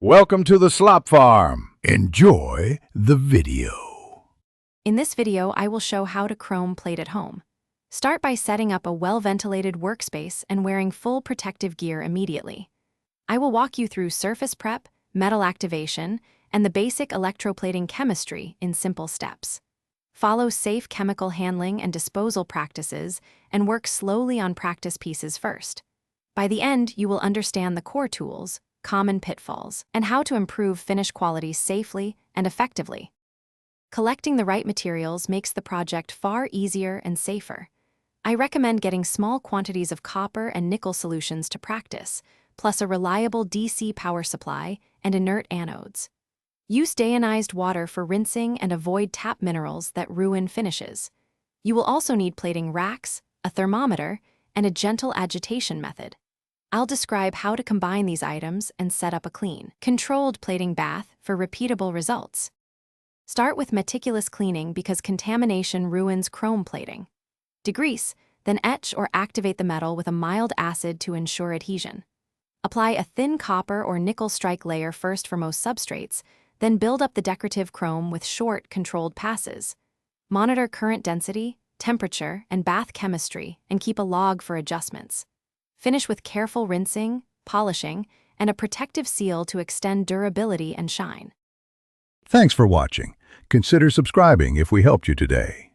Welcome to the Slop Farm. Enjoy the video. In this video, I will show how to chrome plate at home. Start by setting up a well-ventilated workspace and wearing full protective gear immediately. I will walk you through surface prep, metal activation, and the basic electroplating chemistry in simple steps. Follow safe chemical handling and disposal practices and work slowly on practice pieces first. By the end, you will understand the core tools, common pitfalls, and how to improve finish quality safely and effectively. Collecting the right materials makes the project far easier and safer. I recommend getting small quantities of copper and nickel solutions to practice, plus a reliable DC power supply and inert anodes. Use deionized water for rinsing and avoid tap minerals that ruin finishes. You will also need plating racks, a thermometer, and a gentle agitation method. I'll describe how to combine these items and set up a clean, controlled plating bath for repeatable results. Start with meticulous cleaning because contamination ruins chrome plating. Degrease, then etch or activate the metal with a mild acid to ensure adhesion. Apply a thin copper or nickel strike layer first for most substrates, then build up the decorative chrome with short, controlled passes. Monitor current density, temperature, and bath chemistry, and keep a log for adjustments. Finish with careful rinsing, polishing, and a protective seal to extend durability and shine. Thanks for watching. Consider subscribing if we helped you today.